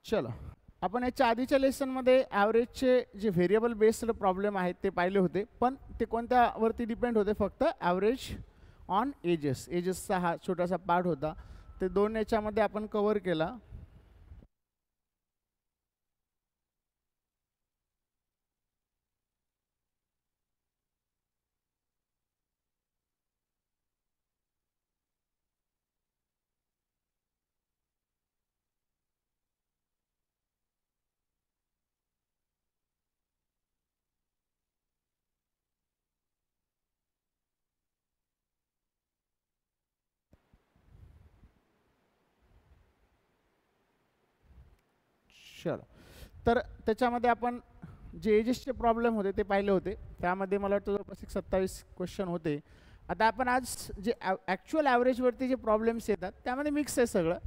चलो, आपण याच्या आधीच्या लेसनमध्ये ॲव्हरेजचे जे व्हेरिएबल बेस्ड प्रॉब्लेम आहेत ते पाहिले होते, पण ते कोणत्यावरती डिपेंड होते? फक्त ॲव्हरेज ऑन एजेस. एजेसचा हा छोटासा पार्ट होता, ते दोन याच्यामध्ये आपण कव्हर केला. चलो, तर त्याच्यामध्ये आपण जे एजेसचे प्रॉब्लेम होते ते पाहिले होते. त्यामध्ये मला वाटतं जवळपास 27 क्वेश्चन होते. आता आपण आज जे ॲक्च्युअल ॲव्हरेजवरती जे प्रॉब्लेम्स येतात त्यामध्ये मिक्स आहे सगळं,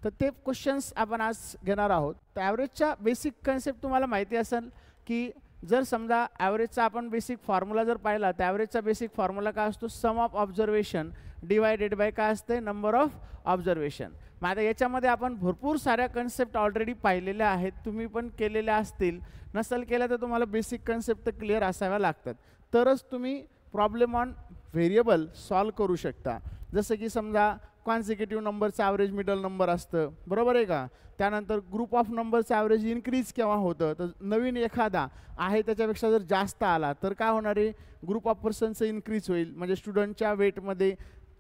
तर ते क्वेश्चन्स आपण आज घेणार आहोत. तर ॲव्हरेजच्या बेसिक कन्सेप्ट तुम्हाला माहिती असेल की जर समजा ॲव्हरेजचा आपण बेसिक फॉर्म्युला जर पाहिला तर ॲव्हरेजचा बेसिक फॉर्म्युला काय असतो? सम ऑफ ऑब्झर्वेशन डिवायडेड बाय काय असते? Number of observation. मग आता याच्यामध्ये आपण भरपूर साऱ्या कन्सेप्ट ऑलरेडी पाहिलेल्या आहेत, तुम्ही पण केलेल्या असतील. नसेल केल्या तर तुम्हाला बेसिक कन्सेप्ट तर क्लिअर असाव्या लागतात, तरच तुम्ही प्रॉब्लेम ऑन व्हेरिएबल सॉल्व करू शकता. जसं की समजा कॉन्सिक्युटिव्ह नंबरचं ॲव्हरेज मिडल नंबर असतं, बरोबर आहे का? त्यानंतर ग्रुप ऑफ नंबरचं ॲव्हरेज इन्क्रीज केव्हा होतं? तर नवीन एखादा आहे त्याच्यापेक्षा जर जास्त आला तर काय होणार आहे? ग्रुप ऑफ पर्सनचं इन्क्रीज होईल, म्हणजे स्टुडंटच्या वेटमध्ये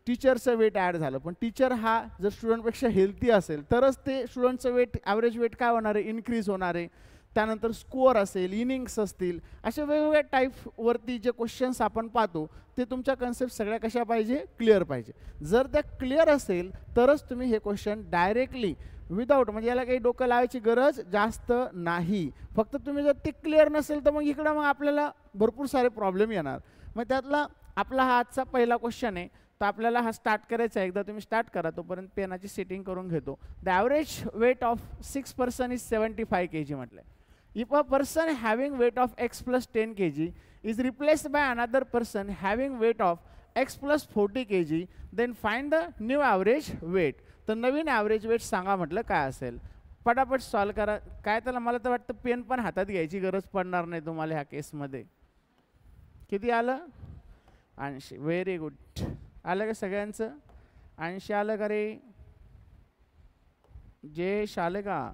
टीचरचं वेट ॲड झालं. पण टीचर हा जर स्टुडंटपेक्षा हेल्थी असेल तरच ते स्टुडंटचं वेट ॲव्हरेज वेट काय होणार आहे? इन्क्रीज होणार आहे. त्यानंतर स्कोअर असेल, इनिंग्स असतील, अशा वेगवेगळ्या टाईपवरती जे क्वेश्चन्स आपण पाहतो ते तुमच्या कन्सेप्ट सगळ्या कशा पाहिजे? क्लिअर पाहिजे. जर त्या क्लिअर असेल तरच तुम्ही हे क्वेश्चन डायरेक्टली विदाऊट, म्हणजे याला काही डोकं लावायची गरज जास्त नाही. फक्त तुम्ही जर ते क्लिअर नसेल तर मग आपल्याला भरपूर सारे प्रॉब्लेम येणार. मग त्यातला आपला हा आजचा पहिला क्वेश्चन आहे, तर आपल्याला हा स्टार्ट करायचा आहे. एकदा तुम्ही स्टार्ट करा, तोपर्यंत पेनाची सेटिंग करून घेतो. The average weight of 6 person is 75 kg म्हटलं. If a person having weight of x plus 10 kg is replaced by another person having weight of x plus 40 kg, then find the new average weight. तर नवीन average weight सांगा म्हटलं काय असेल. पटापट solve करा. काय त्याला मला तर वाटतं पेन पण हातात घ्यायची गरज पडणार नाही तुम्हाला ह्या केसमध्ये. किती आलं? 80. Very good. आलं का सगळ्यांचं? 80 आलं का रे? जयेश आलं का?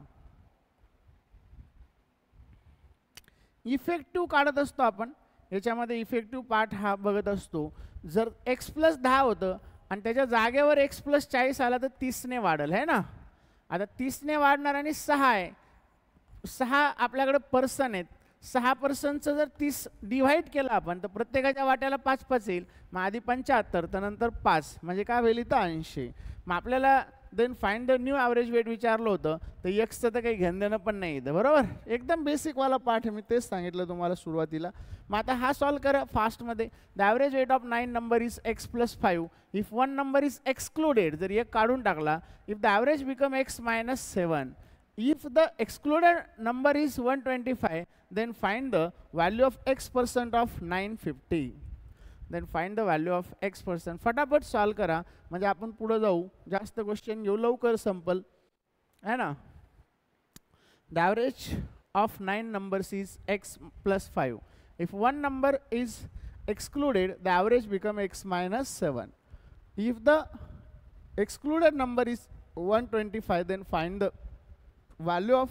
इफेक्टिव्ह काढत असतो आपण याच्यामध्ये. इफेक्टिव्ह पार्ट हा बघत असतो. जर x प्लस 10 होतं आणि त्याच्या जागेवर x प्लस 40 आला तर 30 ने वाढेल, है ना? आता 30 ने वाढणार आणि 6 आहे. 6 आपल्याकडे पर्सन आहेत. 6 पर्सनचं जर 30 डिव्हाइड केलं आपण तर प्रत्येकाच्या वाट्याला 5-5 येईल. मग आधी 75 तर नंतर 5 म्हणजे काय होईल? इथं 80. मग आपल्याला then find the new average weight विचारलं होतं, तर एक्सचं तर काही घेणं देणं पण नाही इथं, बरोबर? एकदम बेसिकवाला पार्ट आहे, मी तेच सांगितलं तुम्हाला सुरुवातीला. मग आता हा सॉल्व करा फास्टमध्ये. The average weight of 9 number is x plus 5 if 1 number is excluded. जर एक काढून टाकला, if the average become x minus 7. If the excluded number is 125, then find the value of x% of 950. Then find the value of x%. फटाफट solve करा म्हणजे आपण पुढे जाऊ, जास्त क्वेश्चन घेऊ, लवकर संपल, है ना? The average of 9 numbers is x plus 5. If one number is excluded, the average become x minus 7. If the excluded number is 125, then find the value of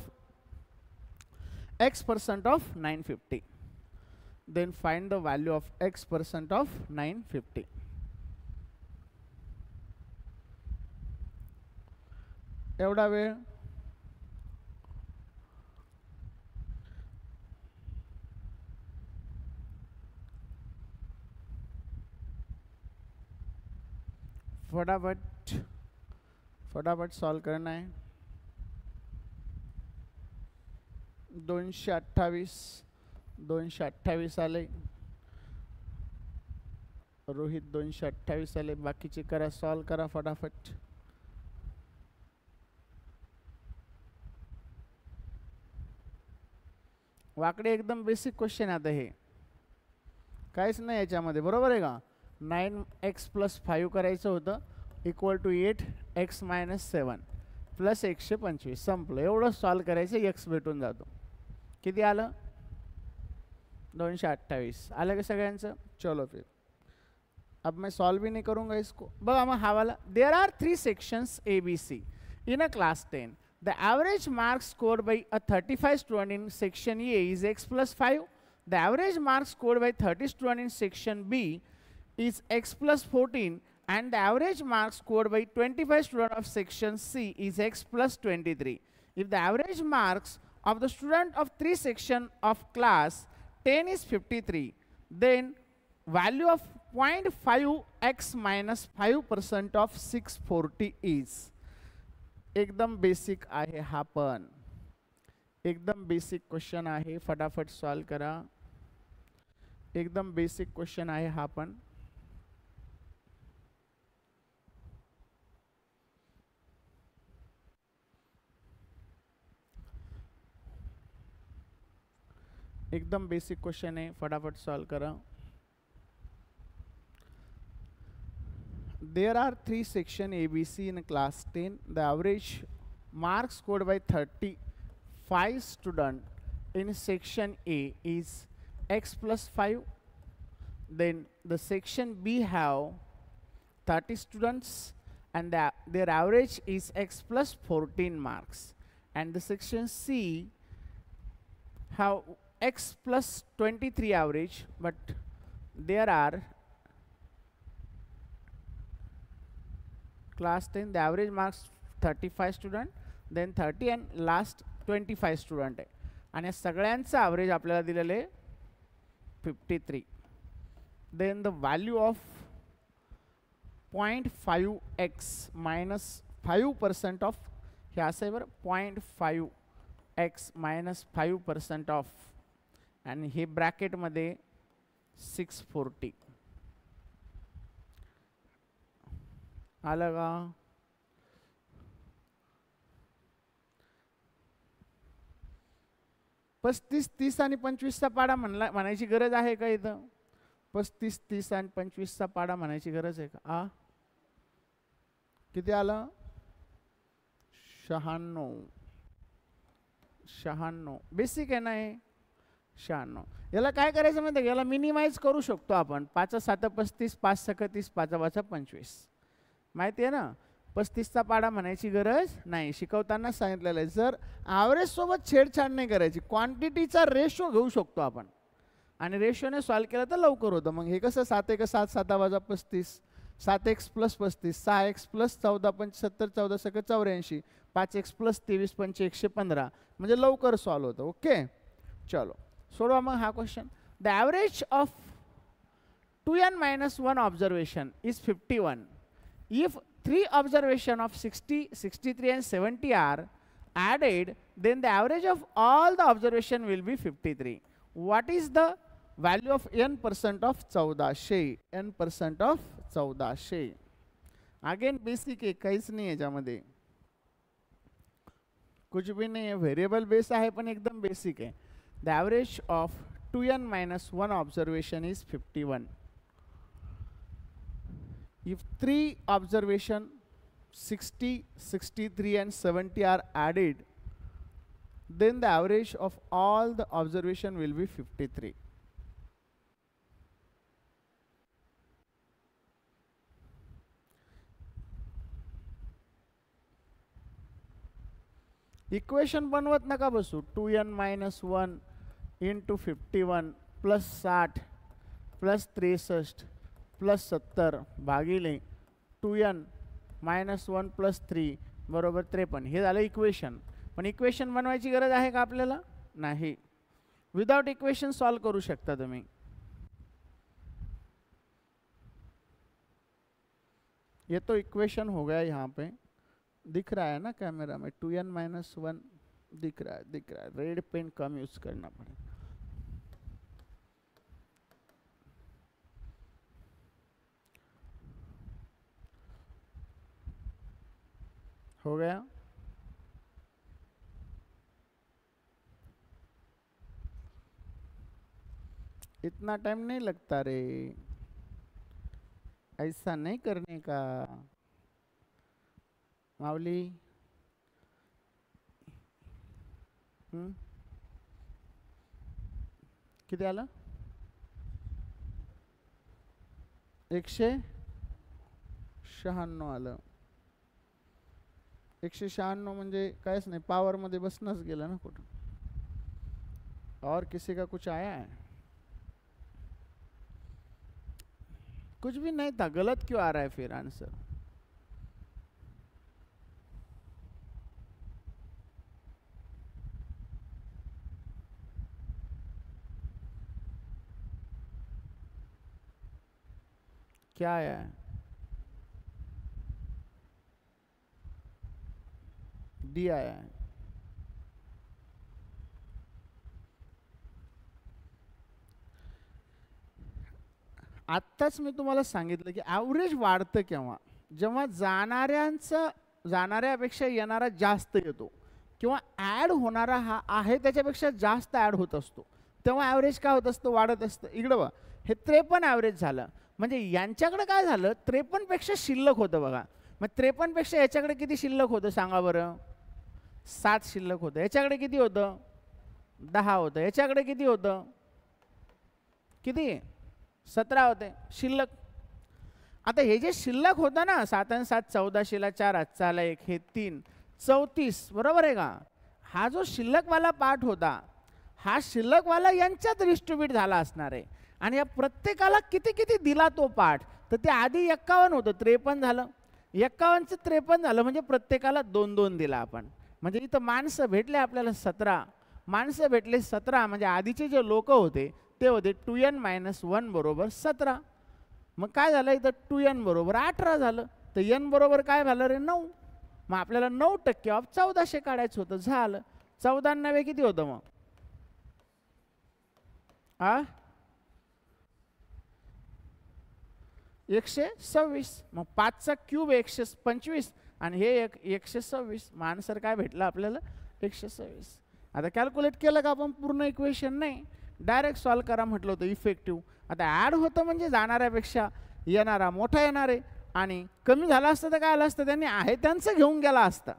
x% of 950. Then find the value of x% of 950. एवढा वेळ फटाफट solve करना है. 228 आले. रोहित 228 आले. बाकीचे करा, solve करा फटाफट. वाकडे एकदम बेसिक क्वेश्चन आता हे, काहीच नाही याच्यामध्ये, बरोबर आहे का? 9x प्लस 5 करायचं होतं equal to 8x minus 7 plus 125 संपलं. एवढं सॉल्व करायचं, एक्स भेटून जातो. किती आलं? 228. आलं का सगळ्यांचं? चलो फिर अब मैं सॉल्व भी नहीं करूँगा इसको. बघा मग हा वाला. There are 3 sections ABC in a class 10. The average marks scored by a 35 student in section A is x plus 5. The average marks scored by 30 students in section B is x plus 14. And the average marks scored by 25 students of section C is x plus 23. If the average marks of the student of 3 sections of class 10 is 53, then value of 0.5x minus 5% of 640 is. एकदम basic आहे हा पण. एकदम basic question आहे, फटाफट solve करा. एकदम basic question आहे हा पण. एकदम बेसिक क्वेश्चन है, फटाफट सॉल्व करा. There are 3 sections ABC in class 10. The average marks scored by 35 students in section A is x plus 5. Then the section B have 30 students and their average is x plus 14 marks. And the section C have x plus 23 average, but there are class 10 the average marks 35 student, then 30 and last 25 student आहे. आणि सगळ्यांचं average आपल्याला दिलेलं आहे 53. then the value of 0.5x minus 5% of हे असं आहे बरं, 0.5x minus 5% of आणि हे ब्रॅकेटमध्ये 640. आलं का? 35, 30 आणि 25चा पाडा म्हणायची गरज आहे का इथं? 35, 30 आणि 25चा पाडा म्हणायची गरज आहे का? किती आलं? 96. बेसिक आहे ना हे? 96. याला काय करायचं माहिती आहे? याला मिनिमाइज करू शकतो आपण. 5 7 35, 5 6 30, 5 5 25. माहिती आहे ना? 35चा पाडा म्हणायची गरज नाही, शिकवताना सांगितलेलं आहे. जर ॲव्हरेज सोबत छेडछाड नाही करायची, क्वांटिटीचा रेशो घेऊ शकतो आपण आणि रेशोने सॉल्व केलं तर लवकर होतं. मग हे कसं 7 1 7 7 वजा 35, 7x प्लस 35, 6x प्लस 14 75, 14 सक 84, 5x प्लस 23 5 115, म्हणजे लवकर सॉल्व होतं. ओके, चलो सोडवा मग हा question. The average of 2n minus 1 observation is 51. If 3 observations of 60, 63 and 70 are added, then the average of all the observation will be 53. What is the value of n% of 1400? n% of 1400. Again basic है, काहीच नहीं है याच्यामध्ये, कुछ भी नहीं है, variable base आहे पण एकदम बेसिक है. The average of 2n minus 1 observation is 51. If 3 observation 60, 63 and 70 are added, then the average of all the observation will be 53. Equation बनवत नका बसू. 2n minus 1 into 51 plus 60 plus 63 plus 70 भागिले 2n minus 1 plus 3 बरोबर 53. हे झालं equation. पण equation बनवायची गरज आहे का आपल्याला? नाही. विदाउट इक्वेशन सॉल्व करू शकता तुम्ही. ये तो इक्वेशन हो गया, यहाँ पे दिख रहा है ना कैमरा में, 2n minus 1 दिख रहा है. रेड पेन कम यूज करना पड़ेगा. हो गया? इतना टाइम नहीं लगता रे, ऐसा नहीं करने का. मावली हं? किती आलं? 196 आलं. 196 म्हणजे काहीच नाही, पावरमध्ये बसणंच गेलं ना कुठं. और किसी का कुछ आया है? कुछ भी नहीं था, गलत क्यों आ रहा है फिर आंसर? क्या आया है? डी आया है. आत्ताच मी तुम्हाला सांगितलं की ॲव्हरेज वाढतं केव्हा? जेव्हा जाणाऱ्यापेक्षा येणारा जास्त येतो, किंवा ॲड होणारा हा आहे त्याच्यापेक्षा जास्त ॲड होत असतो, तेव्हा ॲव्हरेज काय होत असतं? वाढत असतं. इकडं बघा, हे 53 ॲव्हरेज झालं, म्हणजे यांच्याकडे काय झालं? 53 पेक्षा शिल्लक होतं बघा. मग 53 पेक्षा याच्याकडे किती शिल्लक होतं सांगा बरं? 7 शिल्लक होतं. याच्याकडे किती होतं? 10 होतं. याच्याकडे किती होतं? किती? 17 होते शिल्लक. आता हे जे शिल्लक होतं ना, 7 आणि 7 14, 4 हातचाला 1, हे 3 34, बरोबर आहे का? हा जो शिल्लकवाला पार्ट होता, हा शिल्लकवाला यांच्यात डिस्ट्रीब्यूट झाला असणार आहे. आणि या प्रत्येकाला किती किती दिला तो पार्ट? तर ते आधी 51 होतं, 53 झालं. 51चं 53 झालं, म्हणजे प्रत्येकाला 2-2 दिला आपण. म्हणजे इथं माणसं भेटले आपल्याला 17. माणसं भेटले 17, म्हणजे आधीचे जे लोक होते ते होते 2n-1 बरोबर 17. मग काय झालं इथं? 2n बरोबर 18 झालं. तर n बरोबर काय झालं रे? 9. मग आपल्याला 9% ऑफ 1400 काढायचं होतं. झालं. 14 किती होतं मग? 126. मग 5चा क्यूब 125 आणि हे 126. मग आन्सर काय भेटलं आपल्याला? 126. आता कॅल्क्युलेट केलं का आपण? पूर्ण इक्वेशन नाही, डायरेक्ट सॉल्व करा म्हटलं होतं इफेक्टिव्ह. आता ॲड होतं म्हणजे जाणाऱ्यापेक्षा येणारा मोठा येणार आहे, आणि कमी झाला असतं तर काय आलं असतं? त्यांनी आहे त्यांचं घेऊन गेला असता,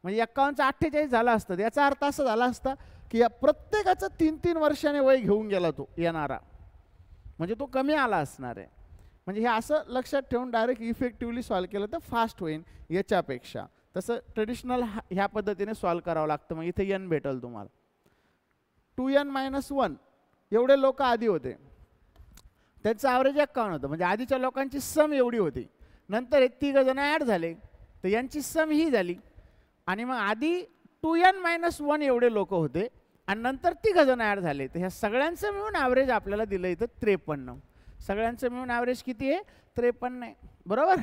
म्हणजे 51चं 48 झालं असतं. याचा अर्थ असा झाला असता की या प्रत्येकाचं 3-3 वर्षाने वय घेऊन गेला तो येणारा, म्हणजे तो कमी आला असणार आहे. म्हणजे हे असं लक्षात ठेवून डायरेक्ट इफेक्टिव्हली सॉल्व केलं तर फास्ट होईल याच्यापेक्षा. तसं ट्रेडिशनल ह्या पद्धतीने सॉल्व करावं लागतं. मग इथे n भेटेल तुम्हाला. 2n-1 एवढे लोक आधी होते, त्यांचं ॲव्हरेज 51 होतं, म्हणजे आधीच्या लोकांची सम एवढी होती. नंतर हे 3 जण ॲड झाले, तर यांची सम ही झाली. आणि मग आधी 2n-1 एवढे लोक होते, आणि नंतर 3 जण ॲड झाले, तर ह्या सगळ्यांचं मिळून ॲव्हरेज आपल्याला दिलं इथं 53. सगळ्यांचं मिळून ॲव्हरेज किती आहे? 53 आहे, बरोबर.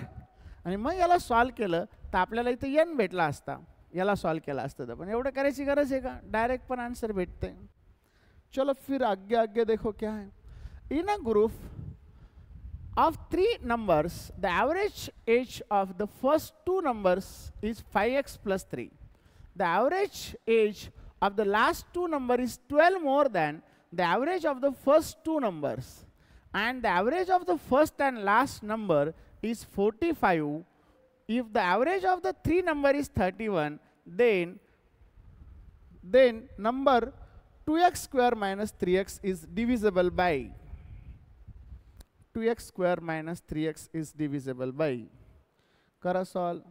आणि मग याला सॉल्व केलं तर आपल्याला इथं n भेटला असता, याला सॉल्व केला असतं तर. पण एवढं करायची गरज आहे का? डायरेक्ट पण आन्सर भेटते. चलो फिर आगे आगे देखो क्या है. In a group of 3 numbers, the average age of the first 2 numbers is 5x plus 3. The average age of the last 2 numbers is 12 more than the average of the first 2 numbers. And the average of the first and last number is 45. If the average of the 3 number is 31, then number 2x square minus 3x is divisible by 2x square minus 3x is divisible by. Kara solve.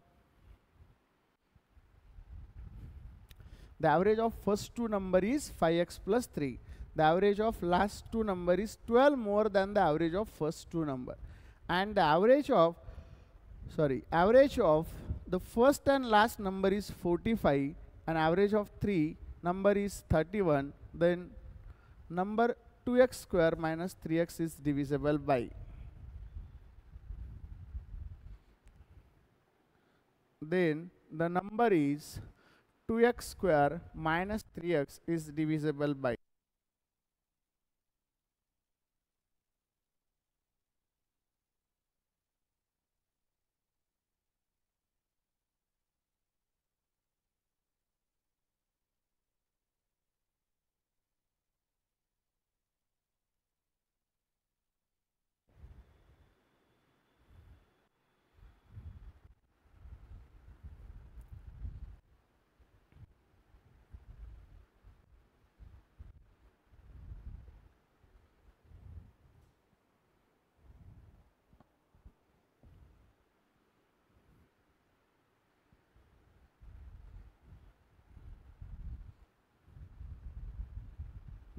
The average of first 2 number is 5x plus 3. The average of last 2 number is 12 more than the average of first 2 number. And the average of the first and last number is 45, and average of 3 number is 31. Then number 2x square minus 3x is divisible by. Then the number is 2x square minus 3x is divisible by.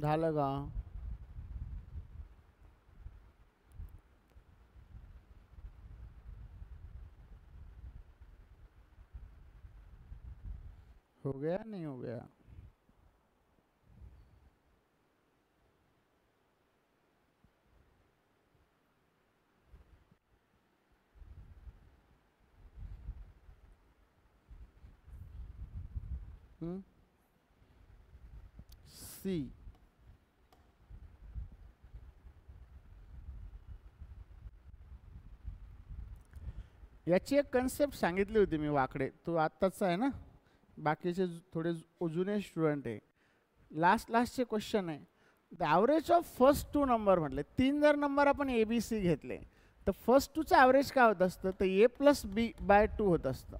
झालं का? हो गया नहीं हो गया? C. याची एक concept सांगितली होती मी वाकडे, तो आत्ताचा आहे ना, बाकीचे थोडे जुने स्टुडंट आहे. लास्टचे क्वेश्चन आहे. The average of first two number म्हटले, 3 जर नंबर आपण ए बी सी घेतले तर फर्स्ट टूचं ॲव्हरेज काय होत असतं, तर ए प्लस बी बाय 2 होत असतं.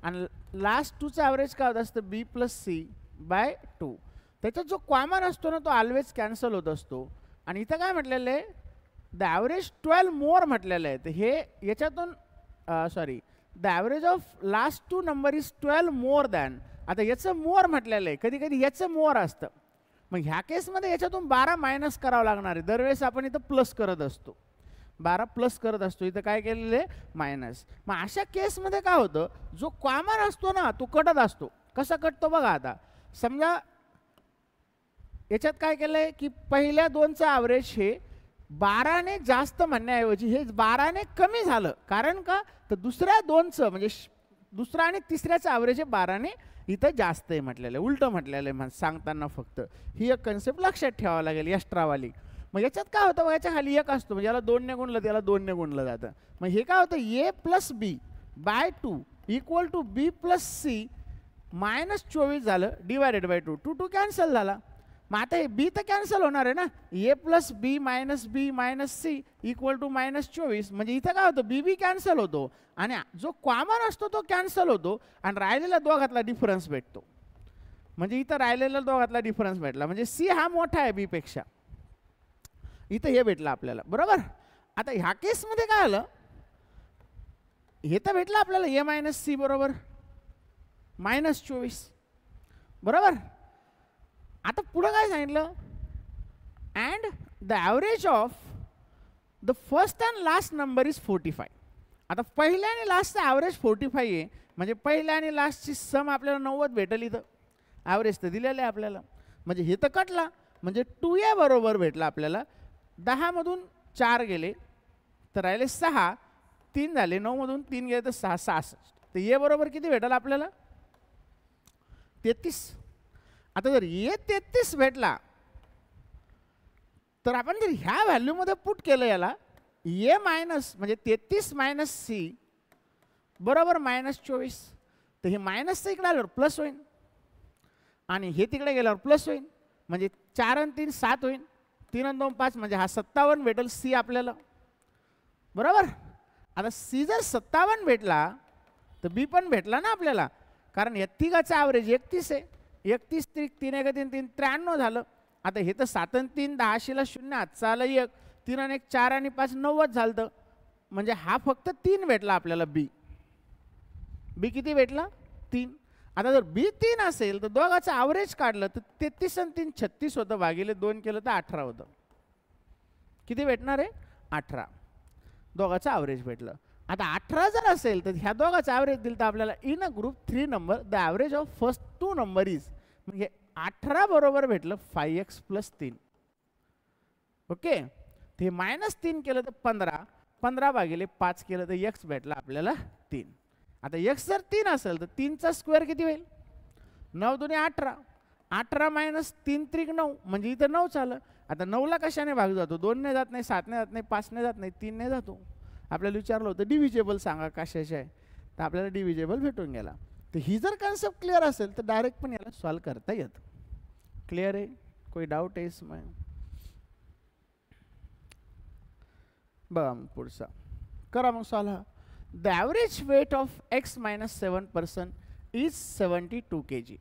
आणि लास्ट टूचं ॲव्हरेज काय होत असतं, बी प्लस सी बाय 2. त्याच्यात जो कॉमन असतो ना तो ऑलवेज कॅन्सल होत असतो. आणि इथं काय म्हटलेलं आहे, द ॲव्हरेज 12 मोर म्हटलेलं आहे. तर हे याच्यातून sorry, the average of last two number is 12 more than. आता याचं मोर म्हटलेलं आहे, कधी कधी याचं मोर असतं. मग ह्या केसमध्ये याच्यातून 12 मायनस करावं लागणार आहे. दरवेळेस आपण इथं प्लस करत असतो, 12 प्लस करत असतो, इथं काय केलेलं आहे, मायनस. मग अशा केसमध्ये काय होतं, जो कॉमन असतो ना तो कटत असतो. कसा कटतो बघा. आता समजा याच्यात काय केलं आहे की पहिल्या दोनचं ॲव्हरेज हे 12ने जास्त म्हणण्याऐवजी हे 12ने कमी झालं. कारण का, तर दुसऱ्या दोनचं म्हणजे दुसरा आणि तिसऱ्याचं ॲव्हरेज हे 12ने इथं जास्त आहे म्हटलेलं आहे, उलटं म्हटलेलं आहे सांगताना. फक्त ही एक कन्सेप्ट लक्षात ठेवावं लागेल एक्स्ट्रावाली. मग याच्यात काय होतं, याच्या खाली एक असतो, म्हणजे याला 2ने गुणलं त्याला 2ने गुणलं जातं. मग हे काय होतं, A plus B by 2 equal to B plus C minus 24 झालं डिवायडेड बाय 2. 2 कॅन्सल झाला. मग आता हे बी तर कॅन्सल होणार आहे ना, A plus B minus C equal to minus 24. म्हणजे इथं काय होतं, बी बी कॅन्सल होतो आणि जो कॉमन असतो तो कॅन्सल होतो आणि राहिलेला दोघातला डिफरन्स भेटतो. म्हणजे इथं राहिलेला दोघातला डिफरन्स भेटला, म्हणजे सी हा मोठा आहे बी पेक्षा. इथं हे भेटलं आपल्याला, बरोबर. आता ह्या केसमध्ये काय आलं, हे तर भेटलं आपल्याला ए मायनस सी बरोबर मायनस 24, बरोबर. आता पुढं काय सांगितलं, and the average of the first and last number is 45. आता पहिल्या आणि लास्टचा ॲव्हरेज 45 आहे, म्हणजे पहिल्या आणि लास्टची सम आपल्याला 90 भेटेल. इथं ॲव्हरेज तर दिलेलं आहे आपल्याला, म्हणजे हे तर कटला, म्हणजे 2a बरोबर भेटला आपल्याला. 10 मधून 4 गेले तर राहिले 6, 3 झाले, 9 मधून 3 गेले तर 6, 66. तर ए बरोबर किती भेटेल आपल्याला, 33. आता जर ए 33 भेटला तर आपण जर ह्या व्हॅल्यूमध्ये पुट केलं याला, ए मायनस म्हणजे 33 मायनस सी बरोबर मायनस 24. तर हे मायनसचं इकडे आल्यावर प्लस होईल आणि हे तिकडे गेल्यावर प्लस होईल, म्हणजे 4 आणि 3 7 होईल, 3 आणि 2 5, म्हणजे हा 57 भेटेल सी आपल्याला, बरोबर. आता सी जर 57 भेटला तर बी पण भेटला ना आपल्याला, कारण या तिघाचा ॲव्हरेज 31 आहे. 31 3 1 3 3 93 झालं. आता हे तर 7 आणि 3 10शीला 0, आजचा आला 1, 3 आणि 1 4 आणि 5 90 झालं. म्हणजे हा फक्त 3 भेटला आपल्याला बी. बी किती भेटला, 3. आता जर बी 3 असेल तर दोघाचं ॲव्हरेज काढलं तर 33 आणि 3 36 होतं, भागिले 2 केलं तर 18 होतं. किती भेटणार आहे, 18. दोघाचं ॲव्हरेज भेटलं. आता 18 जर असेल तर ह्या दोघाचं ॲव्हरेज दिलं तर आपल्याला in a group 3 number the average of first 2 number is, म्हणजे 18 बरोबर भेटलं 5x प्लस 3. ओके. ते मायनस 3 केलं तर 15, 15 भागिले 5 केलं तर x भेटला आपल्याला 3. आता x जर 3 असेल तर 3चा स्क्वेअर किती होईल, 9 दुने 18, 18 मायनस 3 त्रिक 9, म्हणजे इथं 9 झालं. आता 9ला कशाने भाग जातो, 2 ने जात नाही, 7 ने जात नाही, 5 ने जात नाही, 3 ने जातो. आपल्याला विचारलं होतं डिव्हिजेबल सांगा कशाचे आहे, तर आपल्याला डिव्हिजेबल भेटून गेला. तर ही जर कन्सेप्ट क्लिअर असेल तर डायरेक्ट पण याला सॉल्व करता येतं. क्लिअर आहे, कोई डाऊट आहे इसमें? बघा मग पुढचा करा मग solve. The average weight of x minus 7% is 72 kg.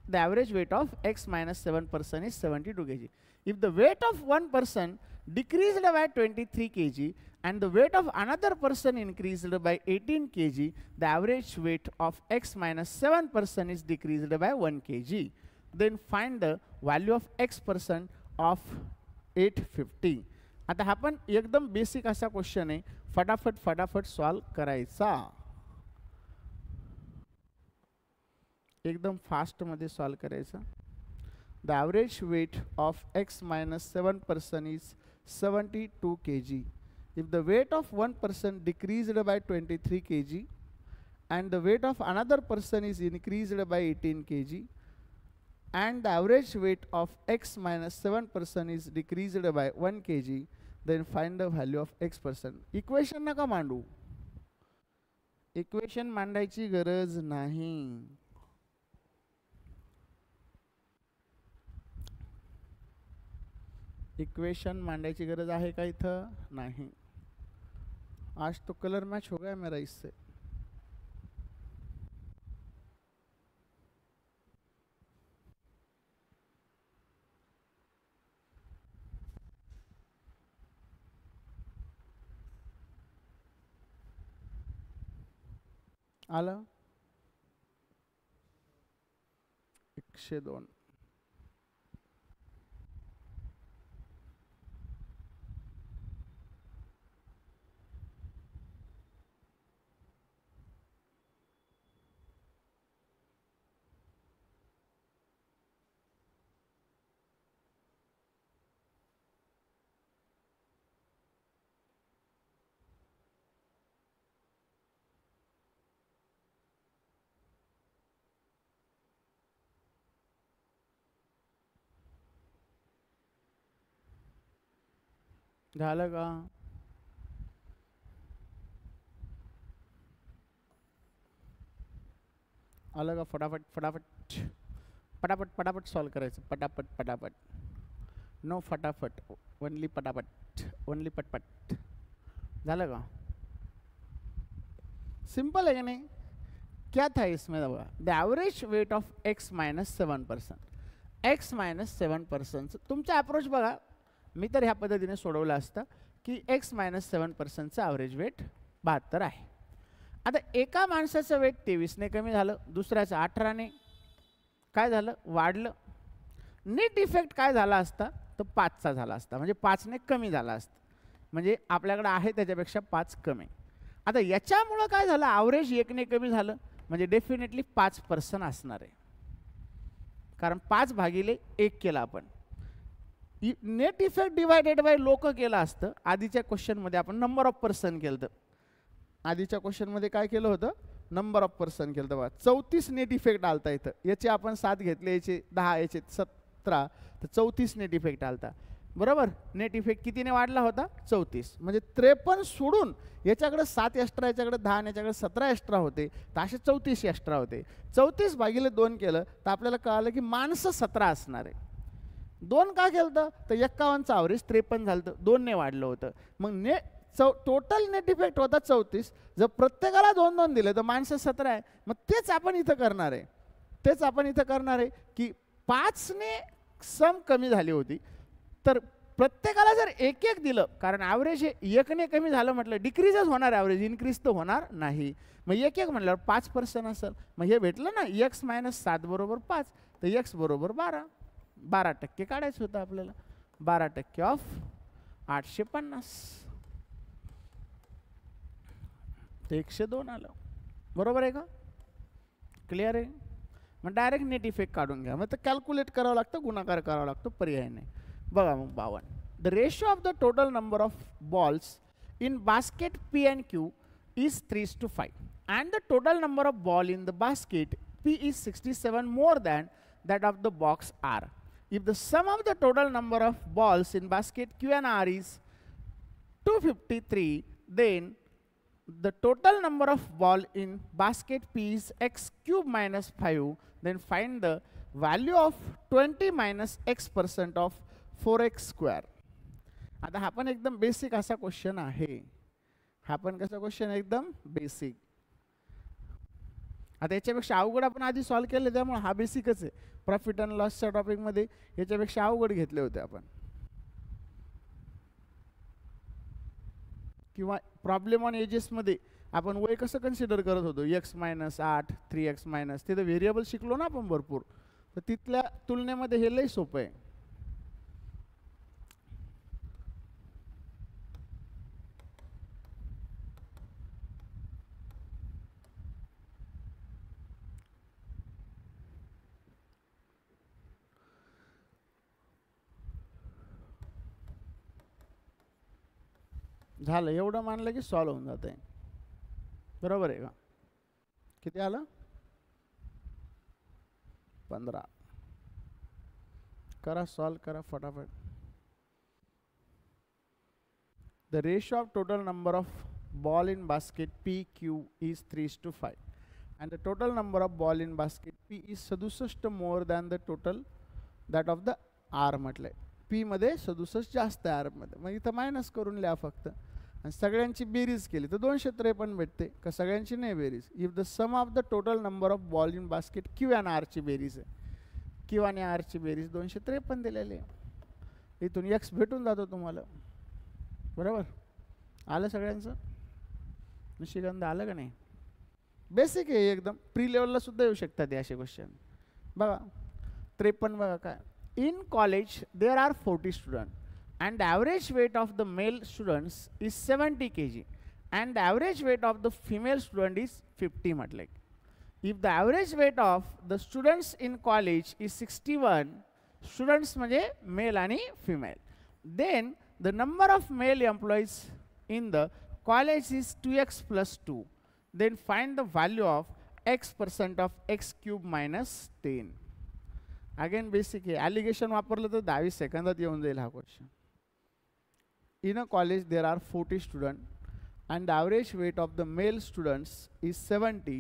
The average weight of x minus 7% is 72 kg. If the weight of one person decreased by 23 kg and the weight of another person increased by 18 kg, the average weight of x minus 7% is decreased by 1 kg. Then find the value of x% of 850. आता हा पण एकदम basic असा question आहे, फटाफट solve करायचा, एकदम fast मध्ये सॉल्व करायचा. The average weight of x-7% is 72 kg. If the weight of one person decreased by 23 kg and the weight of another person is increased by 18 kg and the average weight of x-7% is decreased by 1 kg, then find the value of x%. Equation नका मांडू, equation मांडायची गरज नाही. Equation मांडायची गरज आहे का इथं? नाही. आज तो कलर मैच हो गया मेरा इससे. आलं 102. झालं का? आलं का? फटाफट सॉल्व करायचं, पटापट. नो फटाफट, ओनली पटापट, ओनली पटपट. झालं का? सिंपल है कि नहीं? क्या था इसमें? बघा, the average weight of x-7%. x-7% तुमचा अप्रोच बघा, मी तर ह्या पद्धतीने सोडवलं असतं की x-7%चं ॲव्हरेज वेट 72 आहे. आता एका माणसाचं वेट 23ने कमी झालं, दुसऱ्याचं 18ने काय झालं? वाढलं. नेट इफेक्ट काय झाला असता? तर 5चा झाला असता, म्हणजे 5ने कमी झाला असता, म्हणजे आपल्याकडे आहे त्याच्यापेक्षा 5 कमी. आता याच्यामुळं काय झालं? ॲव्हरेज 1ने कमी झालं, म्हणजे डेफिनेटली 5% असणार आहे, कारण 5 भागिले 1 केला आपण. नेट इफेक्ट डिवायडेड बाय लोक केलं असतं. आधीच्या क्वेश्चनमध्ये आपण नंबर ऑफ पर्सन केलं. आधीच्या क्वेश्चनमध्ये काय केलं होतं? नंबर ऑफ पर्सन केलं. बघा 34 नेट इफेक्ट आलता इथं. याचे आपण 7 घेतले, याचे 10, याचे 17, तर 34 नेट इफेक्ट आलता. बरोबर? नेट इफेक्ट कितीने वाढला होता? 34. म्हणजे 53 सोडून याच्याकडे 7 एक्स्ट्रा, याच्याकडे 10 आणि याच्याकडे 17 एक्स्ट्रा होते, तर असे 34 एक्स्ट्रा होते. 34 भागिले 2 केलं तर आपल्याला कळालं की माणसं 17 असणार आहे. 2 का केलं तर 51चं ॲव्हरेज 53 झालं, तर 2ने वाढलं होतं. मग टोटल नेट इफेक्ट होता 34. जर प्रत्येकाला 2-2 दिले तर माणसं 17 आहे. मग तेच आपण इथं करणार आहे, की 5ने सम कमी झाली होती, तर प्रत्येकाला जर 1-1 दिलं, कारण ॲव्हरेज हे 1ने कमी झालं म्हटलं डिक्रीजच होणार, ॲव्हरेज इन्क्रीज तर होणार नाही. मग 1-1 म्हटल्यावर 5% असेल. मग हे भेटलं ना, x-7 बरोबर 5, तर x बरोबर 12% काढायचं होतं आपल्याला. 12% ऑफ 850, तर 102 आलं. बरोबर आहे का? क्लिअर आहे? मग डायरेक्ट नेट इफेक्ट काढून घ्या. मग तर कॅल्क्युलेट करावं लागतं, गुणाकार करावा लागतो, पर्याय नाही. बघा मग 52. The ratio of the total number of balls in basket P and Q is 3:5 and the total number of ball in the basket P is 67 more than that of the box R. If the sum of the total number of balls in basket Q and R is 253, then the total number of ball in basket P is x cube minus 5. Then find the value of 20 minus x% of 4x square. आता हा पण एकदम basic असा question आहे. हा पण कसा question? एकदम बेसिक. आता याच्यापेक्षा अवघड आपण आधी सॉल्व केले, त्यामुळे हा बेसिकच आहे. प्रॉफिट अँड लॉसच्या टॉपिकमध्ये याच्यापेक्षा अवघड घेतले होते आपण. किंवा प्रॉब्लेम ऑन एजेसमध्ये आपण वय कसं कन्सिडर करत होतो? x-8, 3x-, तिथे व्हेरिएबल शिकलो ना आपण भरपूर. तर तिथल्या तुलनेमध्ये हे लई सोपं आहे. झालं एवढं मानलं की सॉल्व होऊन जाते. बरोबर आहे का? किती आलं? 15. करा सॉल्व करा फटाफट. The ratio of total number of ball in basket PQ is 3:5 and the total number of ball in basket P is 67 more than the total that of the R म्हटलंय. P मध्ये 67 जास्त आहे R मध्ये. मग इथं minus करून लिहा फक्त आणि सगळ्यांची बेरीज केली तर 253 भेटते का? सगळ्यांची नाही बेरीज. If the sum of the total number of ball in basket Q आणि R ची बेरीज आहे. Q आणि R ची बेरीज 253 दिलेली आहे. इथून X भेटून जातो तुम्हाला. बरोबर आलं सगळ्यांचं? निशिगंध आलं का नाही? बेसिक आहे एकदम. प्री लेवलला सुद्धा येऊ शकतात असे क्वेश्चन. बघा 53 बघा काय. In college there are 40 student and the average weight of the male students is 70 kg and the average weight of the female student is 50 म्हटले. If the average weight of the students in college is 61 students म्हणजे mail आणि female, then the number of male employees in the college is 2x plus 2. Then find the value of x% of x cube minus 10. Again basic आहे. Allegation वापरलं तर 20 सेकंदात येऊन जाईल हा question. In a college there are 40 students and the average weight of the male students is 70.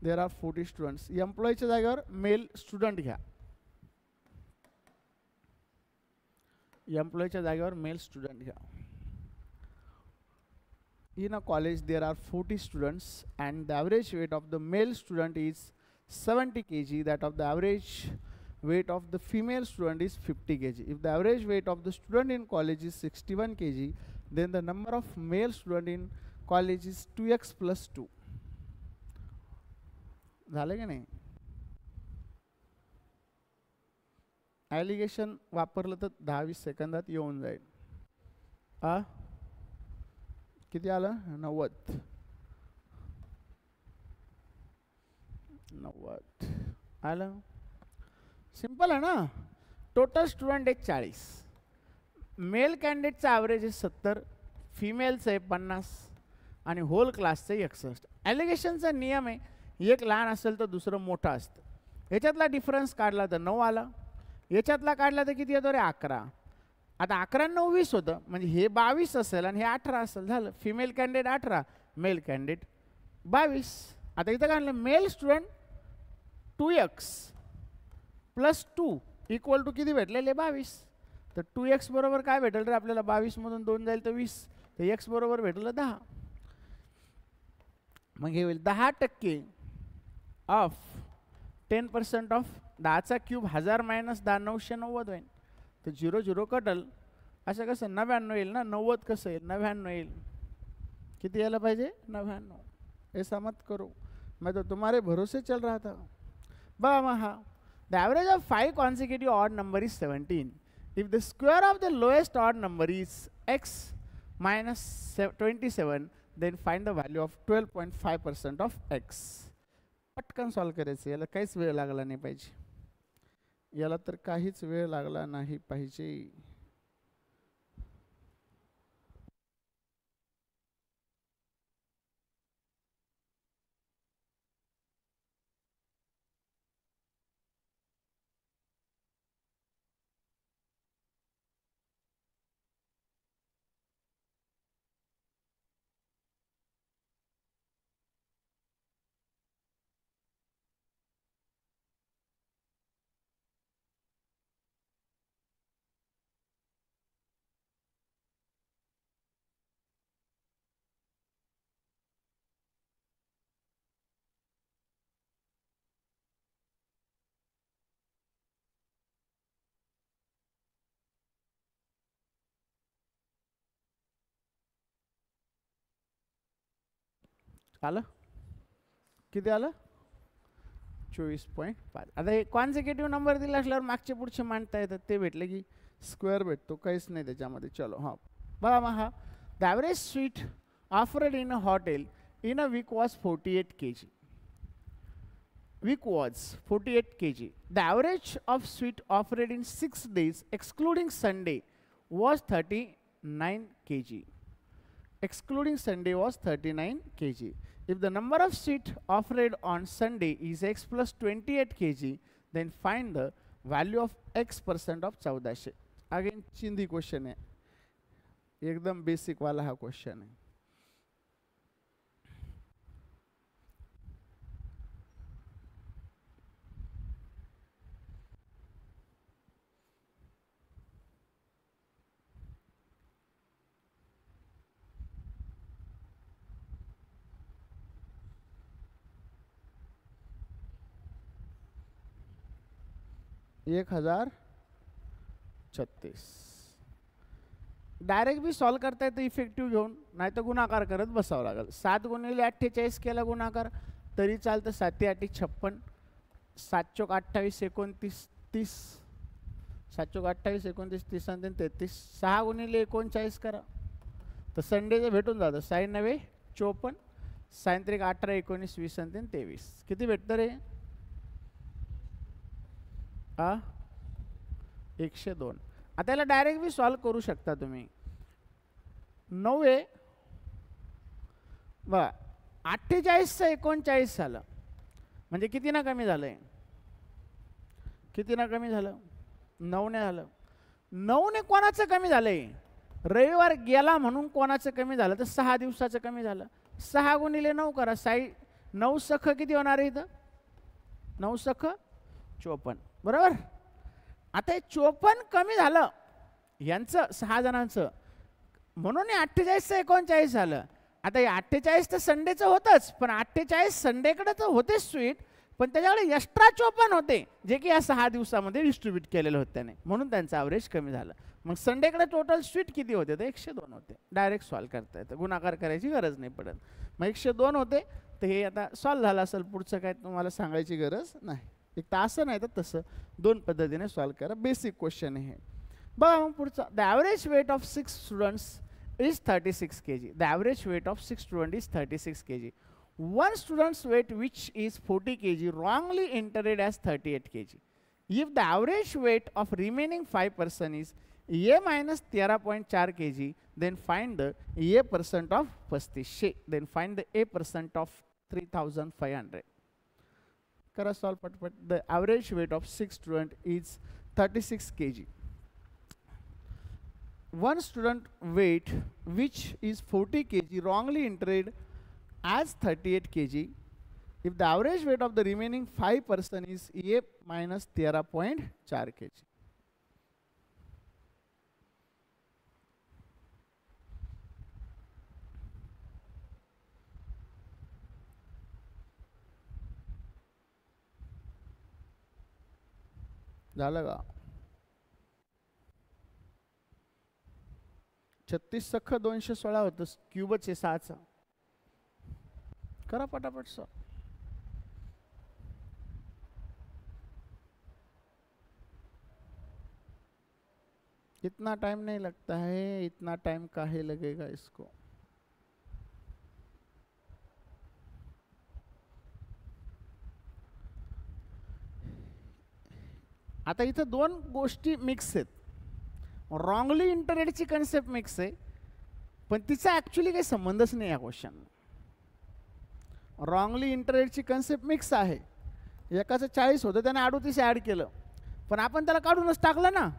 There are 40 students. एम्प्लॉईच्या जागेवर mail student घ्या. एम्प्लॉईच्या जागेवर मेल स्टुडंट घ्या. In a college there are 40 students and the average weight of the male student is 70 kg. That of the average weight of the female student is 50 kg. If the average weight of the student in college is 61 kg, then the number of male student in college is 2x plus 2. झालं की नाही? Allegation वापरलं तर 10-20 सेकंदात येऊन जाईल. किती आलं? 90. आलं. सिंपल आहे ना. टोटल स्टुडंट आहे 40. मेल कॅन्डिडेटचं ॲव्हरेज आहे 70, फिमेलचं आहे 50 आणि होल क्लासचं 61. ॲलिगेशनचा नियम आहे एक लहान असेल तर दुसरं मोठं असतं. याच्यातला डिफरन्स काढला तर 9 आला. याच्यातला काढला तर किती येतो रे? 11. आता 11 9 20 होतं म्हणजे हे 22 असेल आणि हे 18 असेल. झालं. Female candidate 18, male candidate 22. आता इथं काढलं male student 2x plus 2 equal to किती भेटलेले? 22. तर 2x बरोबर काय भेटेल रे आपल्याला? 22 मधून 2 जाईल तर 20. तर x बरोबर भेटलं 10. मग हे होईल 10% ऑफ 10% ऑफ 10चा क्यूब 1000 मायनस 10 990 होईल. तर 0 0 कटल. असं कसं 99 येईल ना. 90 कसं येईल? 99 येईल. किती यायला पाहिजे? 99. ऐसा मत करो, मैं तो तुम्हारे भरोसे चल रहा था. बघा मग हा the average of 5 consecutive odd number is 17. If the square of the lowest odd number is x minus 27, then find the value of 12.5% of x. पटकन सॉल्व करायचं. याला काहीच वेळ लागला नाही पाहिजे. याला तर काहीच वेळ लागला नाही पाहिजे. आलं? किती आलं? 24.5. आता हे कॉन्झिक्युटिव्ह नंबर दिला असल्यावर मागचे पुढचे मांडता येतात, ते भेटले की स्क्वेअर भेटतो, काहीच नाही त्याच्यामध्ये. चलो हां बघा मग हा the average sweet offered in a hotel in a week was 48 kg. Week was 48 kg. The average of sweet offered in 6 days, excluding Sunday, was 39 kg. Excluding Sunday was 39 kg. If the number of sweet offered on Sunday is x plus 28 kg, then find the value of x% of 1400. Again, चिंदी question है, एकदम basic वाला हा question है. 1036. Direct भी solve करता येतं effective घेऊन, नाही तर गुणाकार करत बसावं लागेल. 7 गुणिले 48 केला गुणाकार तरी चालतं. 7 8 56, 7 चौक 28 29 30, 7 चौक 28 29 30 आणि 33. 6 गुणिले 39 करा तर संडेचं भेटून जातं. 6 9 54, 6 3 18 19 20 आणि 23. किती भेटतं रे? 102. आता याला डायरेक्ट बी सॉल्व करू शकता तुम्ही. 9 आहे बघा, 48चं 39 झालं म्हणजे किती ना कमी झालंय? किती ना कमी झालं? 9 ने झालं. 9 ने कोणाचं कमी झालंय? रविवार गेला म्हणून कोणाचं कमी झालं? तर 6 दिवसाचं कमी झालं. 6 गुणिले 9 करा. 9 सख किती होणार आहे इथं? 9 सख 54 बरोबर. आता हे 54 कमी झालं यांचं 6 जणांचं, म्हणून 48चं 39 झालं. आता हे 48 तर संडेचं होतंच, पण 48 संडेकडे तर होतेच स्वीट, पण त्याच्याकडे एक्स्ट्रा 54 होते जे की या 6 दिवसामध्ये डिस्ट्रीब्यूट केलेले होते त्याने, म्हणून त्यांचं ॲव्हरेज कमी झालं. मग संडेकडे टोटल स्वीट किती होते? तर 102 होते. डायरेक्ट सॉल्व करता येतं, गुणाकार करायची गरज नाही पडत. मग 102 होते तर हे आता सॉल्व झालं असेल. पुढचं काय तुम्हाला सांगायची गरज नाही. एक तर असं नाही तर तसं दोन पद्धतीने सॉल्व करा. बेसिक क्वेश्चन आहे. बघा मग पुढचा. The average weight of 6 students is 36 kg. The average weight of 6 students is 36 kg. One student's weight, which is 40 kg, wrongly entered as 38 kg. If the average weight of remaining 5% is A minus 13.4 kg, then find the A percent of 3500. Then find the A percent of 3500. Kara solve pat. The average weight of 6 students is 36 kg. One student weight, which is 40 kg, wrongly entered as 38 kg. If the average weight of the remaining 5% is A minus 13.4 kg. झालं का? 36 सख 216 होतं. क्यूबच आहे 6चा. करा पटापट sir. इतना time नहीं लगता है. इतना टाइम काहे लगेगा इसको? आता इथं दोन गोष्टी मिक्स आहेत. रॉंगली इंटरेडची कन्सेप्ट मिक्स आहे, पण तिचा ॲक्च्युली काही संबंधच नाही या क्वेश्चन. रॉंगली इंटरेडची कन्सेप्ट मिक्स आहे. एकाचं 40 होतं, त्याने 38 ॲड केलं, पण आपण त्याला काढूनच टाकलं ना.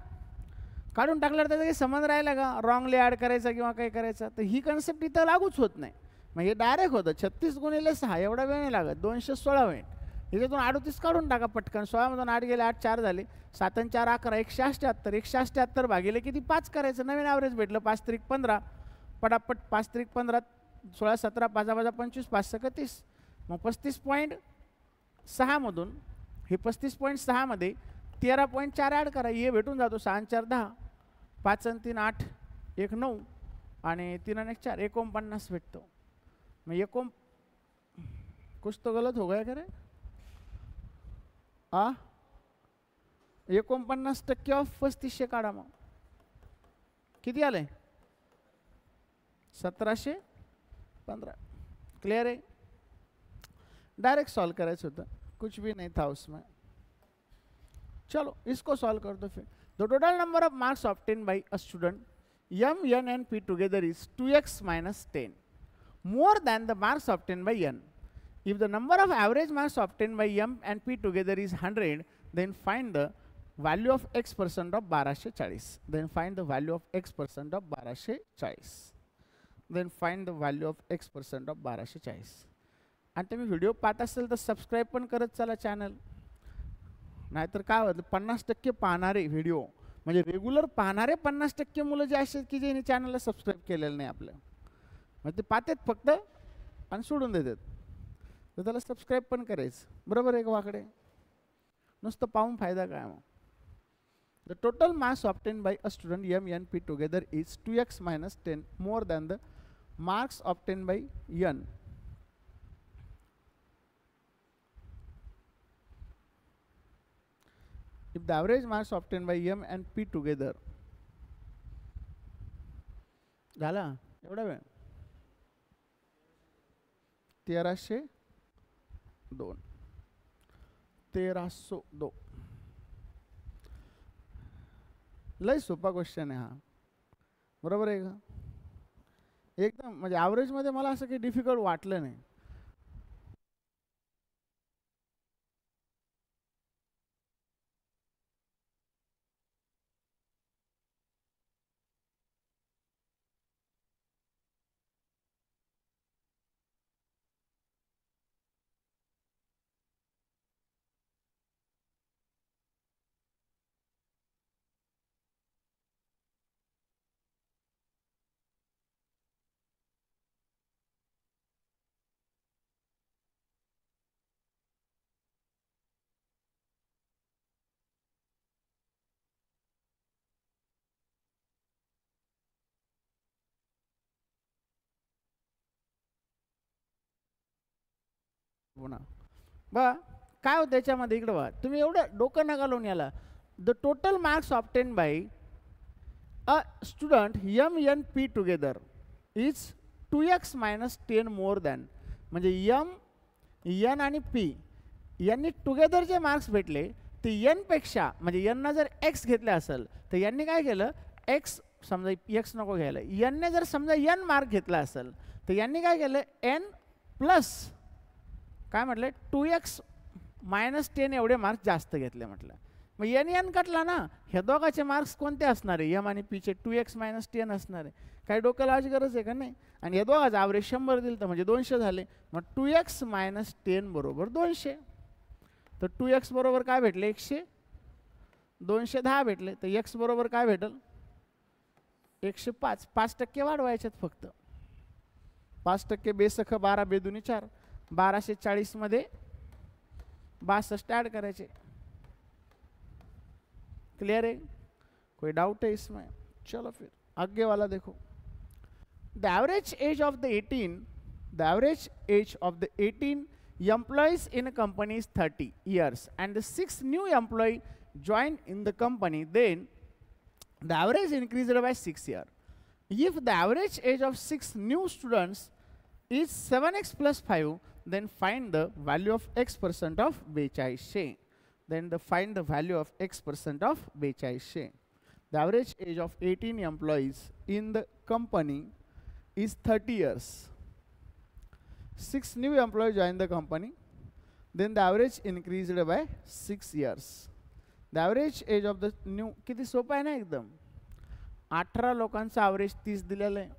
काढून टाकल्यावर त्याचा काही संबंध राहिला का रॉंगली ॲड करायचा किंवा काही करायचा? तर ही कन्सेप्ट इथं लागूच होत नाही. मग हे डायरेक्ट होतं 36 गुणिले 6, एवढा वेळ नाही लागत, 216 होईल. ह्याच्यातून 38 काढून टाका पटकन. 16मधून 8 गेले, 8 4 झाले, 7 आणि 4 11, 178. 178 भागिले किती 5 करायचं, नवीन ॲव्हरेज भेटलं. 5 त्रिक 15, पटापट 5 त्रिक 15, 16 17 5 25 5 सक 30. मग 35.6 मधून हे 35.6 मध्ये 13.4 ॲड करा, हे भेटून जातो. 6 आणि 4 10, 5 आणि 3 8, 1 9 आणि 3 आणि 1 4, 49 भेटतो. मग कुछ तो गलत हो गया करे. 49% ऑफ 3500 काढा मग किती आले 1715. क्लियर है? डायरेक्ट सॉल्व करायचं होतं, कुछ भी नहीं था उसमें. चलो इसको सॉल्व कर दो फिर. The total number of marks obtain bye a student m, n and p together is 2x minus 10 more than the marks obtained by n. If the number of average marks obtained by m and p together is 100, then find the value of x percent of 1240. Then find the value of x percent of 1240. Then find the value of x percent of 1240. आणि तुम्ही video पाहत असेल तर subscribe पण करत चला channel, नाहीतर काय होतं 50% पाहणारे व्हिडिओ म्हणजे रेग्युलर पाहणारे 50% मुलं जे असे की ज्यांनी चॅनलला सबस्क्राईब केलेलं नाही आपलं, म्हणजे ते पाहतात फक्त आणि सोडून देतात, तर त्याला सबस्क्राईब पण करायचं. बरोबर आहे का वाकडे? नुसतं पाहून फायदा काय मग? The total marks obtain bye a student m, n, p together is 2x minus 10 more than the marks obtained by n. If the average marks obtained by m and p together झाला एवढा वेळ 1302 लय सोपा question आहे हा. बरोबर आहे का? एकदम म्हणजे ॲव्हरेज मध्ये मला असं काही डिफिकल्ट वाटलं नाही. पुन्हा बा काय होतं त्याच्यामध्ये इकडं बघा, तुम्ही एवढं डोकं नका लावून याला. The total marks obtain bye a student m, n, p together is 2x minus 10 more than, म्हणजे m, n आणि p यांनी टुगेदर जे मार्क्स भेटले ते n पेक्षा, म्हणजे n ना जर x घेतले असेल तर यांनी काय केलं, x समजा x नको घ्यायला, n ने जर समजा n मार्क घेतला असेल तर यांनी काय केलं n प्लस काय म्हटलं 2x minus 10 एवढे मार्क्स जास्त घेतले म्हटलं. मग n कटला ना, ह्या दोघांचे मार्क्स कोणते असणार आहे, m आणि p चे 2x minus 10 असणार आहे. काही डोकं लावायची गरज आहे का नाही? आणि या दोघांचं ॲव्हरेज 100 दिलं तर म्हणजे 200 झाले. मग 2x minus 10 बरोबर 200. तर 2x बरोबर काय भेटले 100, 210 भेटले, तर x बरोबर काय भेटल 105. 5% वाढवायच्यात फक्त. 5% बेसख 12 बेदुनी 4, 1240 मध्ये 62 ऐड करायचे. क्लियर है? कोई डाउट है इसमें? चलो फिर आगे वाला देखो. The average age of the 18 employees in a company is 30 years and the 6 new employee joined in the company, then the average increased by 6 years. If the average age of 6 new students is 7x plus 5, then find the value of x percent of 4200. Then find the value of x percent of 4200. The average age of 18 employees in the company is 30 years. 6 new employees join the company, then the average increased by 6 years. The average age of the new, किती सोपं आहे ना एकदम. 18 लोकांचा average 30 दिलेलं आहे,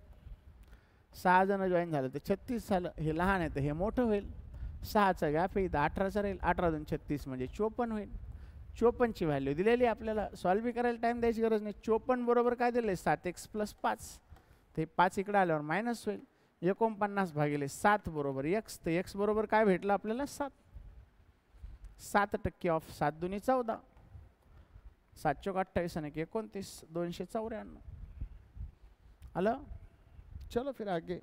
6 जण join झाले तर 36 झालं. हे लहान आहे तर हे मोठं होईल, 6चा गॅप आहे, 18चा राहील, 18 2 36 म्हणजे 54 होईल. 54ची व्हॅल्यू दिलेली आपल्याला, सॉल्व करायला टाइम द्यायची गरज नाही. 54 बरोबर काय दिले 7x plus 5, ते 5 इकडे आल्यावर मायनस होईल. 49 भागिले 7 बरोबर x, तर x बरोबर काय भेटलं आपल्याला 7. 7% ऑफ 7 दुनी 14, 7 चौक 28 आणि 29, 294 आलं. चलो फिर आगे.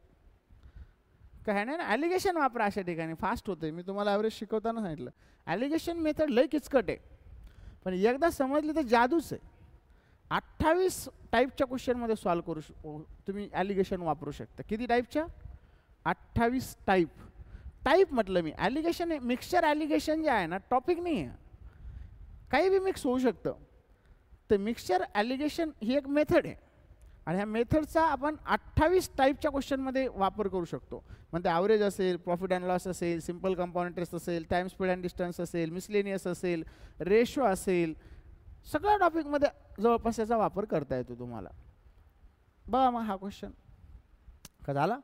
काय नाही ना, ॲलिगेशन वापरा अशा ठिकाणी, फास्ट होते. मी तुम्हाला ॲव्हरेज शिकवताना सांगितलं ॲलिगेशन मेथड लय किचकट आहे, पण एकदा समजली तर जादूच आहे. 28 टाईपच्या क्वेश्चनमध्ये सॉल्व करू तुम्ही ॲलिगेशन वापरू शकता. किती टाईपच्या? 28 टाईप म्हटलं मी. ॲलिगेशन मिक्सचर ॲलिगेशन जे आहे ना, टॉपिक नाही आहे, काही बी मिक्स होऊ शकतं. तर मिक्सचर ॲलिगेशन ही एक मेथड आहे, आणि ह्या मेथडचा आपण 28 टाईपच्या क्वेश्चनमध्ये वापर करू शकतो. म्हणजे ॲव्हरेज असेल, प्रॉफिट अँड लॉस असेल, सिम्पल कंपाऊंड इंटरेस्ट असेल, टाईम स्पीड अँड डिस्टन्स असेल, मिसलेनियस असेल, रेशो असेल, सगळ्या टॉपिकमध्ये जवळपास याचा वापर करता येतो तुम्हाला. बघा मग हा क्वेश्चन का झाला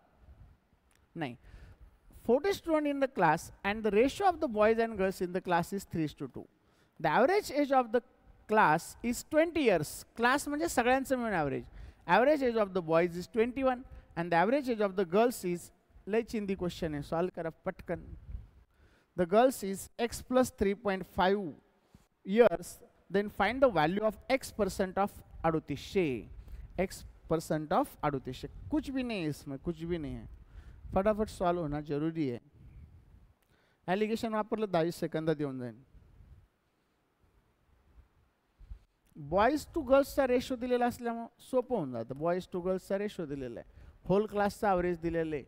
नाही. 40 students in the class and the ratio of the boys and girls in the class is 3:2. The average age of the class is 20 years. Class म्हणजे सगळ्यांचं मिळून average. Average age of the boys is 21 and the average age of the girls is, लय चिंदी question आहे, solve करा पटकन. The girls is x plus 3.5 years. Then find the value of x% of 38. x% of 38. कुछ भी नहीं है इसमें, कुछ भी नहीं है. फटाफट सॉल्व होना जरूरी आहे. ॲलिगेशन वापरलं 22 सेकंदात येऊन जाईल. बॉईज टू गर्ल्सचा रेशो दिलेला असल्यामुळे सोपं होऊन जातं. बॉईज टू गर्ल्सचा रेशो दिलेला आहे, होल क्लासचा ॲव्हरेज दिलेलं आहे,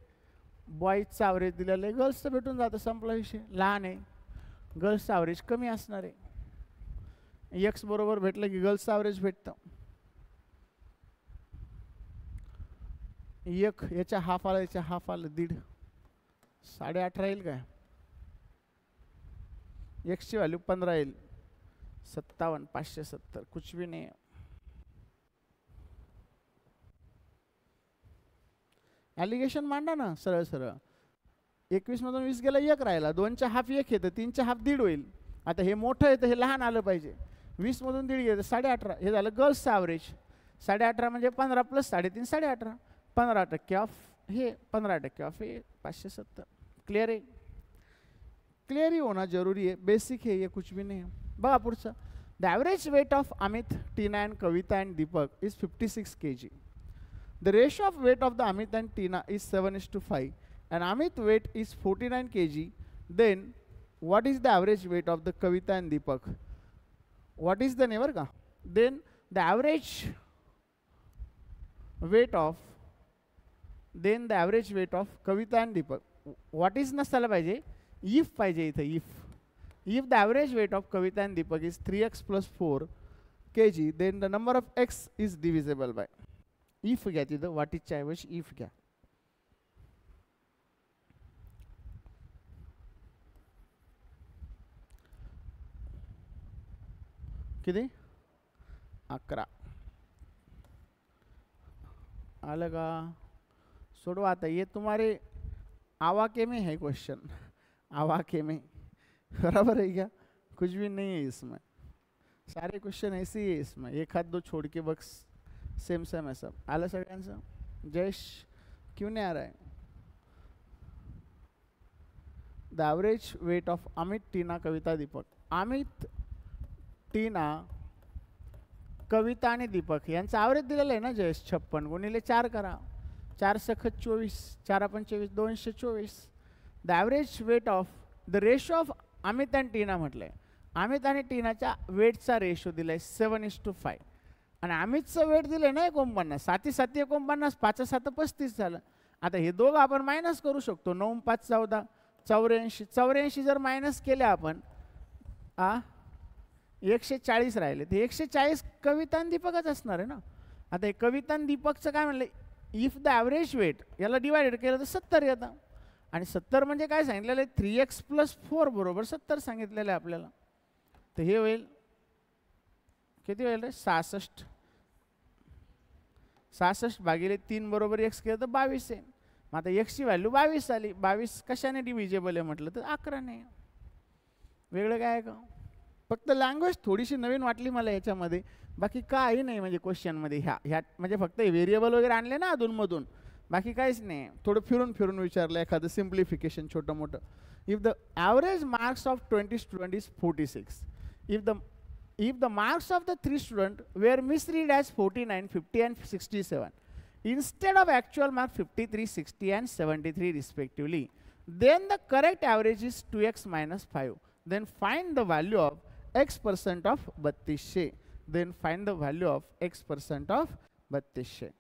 बॉईजचा ॲव्हरेज दिलेलं आहे, गर्ल्सचं भेटून जातं, संपला विषय. लहान आहे, गर्ल्सचा ॲव्हरेज कमी असणार आहे. एक्स बरोबर भेटलं की गर्ल्सचं ॲव्हरेज भेटतं. एक याच्या हाफ आला, याच्या हाफ आलं 1.5, 18.5 येईल काय? एक्सची व्हॅल्यू 15 येईल. 57, 570, कुछ भी नाही. ॲलिगेशन मांडा ना सरळ सरळ. 21 मधून 20 गेला, 1 राहिला, 2च्या हाफ 1 येतं, 3च्या हाफ 1.5 होईल. आता हे मोठं येतं, हे लहान आलं पाहिजे. 20 मधून 1.5 गेलं 18.5, हे झालं गर्ल्सचं ॲव्हरेज. 18.5 म्हणजे 15 प्लस 3.5 18.5. 15% ऑफ हे, 15% ऑफ हे, 570. क्लियर आहे? क्लियर ही होना जरूरी है, बेसिक है, ये कुछ भी नहीं है. बघा पुढचं. The average weight of Amit, Tina and Kavita and Deepak is 56 kg. The ratio of weight of the Amit and Tina is 7:5 and Amit weight is 49 kg. Then what is the average weight of the Kavita and Deepak? What is the never ka? Then the average weight of Kavita and Deepak. What is नसायला पाहिजे, if पाहिजे इथे. If the average weight of Kavita and Deepak is 3x plus 4 kg, then the number of x is divisible by. If घ्या तिथं, what is च्या ऐवजी if घ्या. किती? 11. आलं का? सोडवा आता. ये तुम्हारे आवाके में है क्वेश्चन, आवाके में. बराबर है क्या? कुछ भी नहीं है इसमें, सारे क्वेश्चन ऐसे ही है इसमें. एक हाथ दो छोड़ के बक्स सेम है सब. आलं सगळ्यांचं? जयेश क्यों नहीं आ रहा है? The average weight of Amit, Tina, Kavita, Deepak. Amit, Tina, Kavita आणि दीपक यांचं ॲव्हरेज दिलेलं आहे ना जयेश. 56 गुणिले 4 करा. 4 सखत 24, 4 25, 224. The average weight of the ratio of Amit and Tina म्हटलंय. अमित आणि टीनाच्या वेटचा रेशो दिलाय 7:5. आणि अमितचं वेट दिलंय ना 49. 7 7 49, 5 7 35 झालं. आता हे दोघं आपण मायनस करू शकतो. 9 5 14, 84. 84 जर मायनस केले आपण 140 राहिले, ते 140 कविता आणि दीपकच असणार आहे ना. आता हे कविता आणि दीपकचं काय म्हणलं, इफ द ॲव्हरेज वेट याला डिवायडेड केलं तर 70 येतं. आणि 70 म्हणजे काय सांगितलेलं आहे, 3x plus 4 बरोबर 70 सांगितलेलं आहे आपल्याला. तर हे होईल किती होईल रे? 66. 66 भागिले 3 बरोबर x केलं तर 22 आहे. मग आता x ची व्हॅल्यू 22 आली. 22 कशाने डिव्हिजेबल आहे म्हटलं तर 11 ने. वेगळं काय आहे का? फक्त लँग्वेज थोडीशी नवीन वाटली मला याच्यामध्ये, बाकी काही नाही. म्हणजे क्वेश्चनमध्ये ह्या म्हणजे फक्त व्हेरिएबल वगैरे आणले ना अधूनमधून, बाकी काहीच नाही. थोडं फिरून फिरून विचारलं, एखादं सिम्प्लिफिकेशन छोटं मोठं. If the average marks of 20 student is 46, if the marks of the 3 students were misread as 49, 50 and 67, instead of actual mark 53, 60 and 73 respectively, then the correct average is 2x minus 5. Then find the value of x% of 3200. Then find the value of x% of 3200.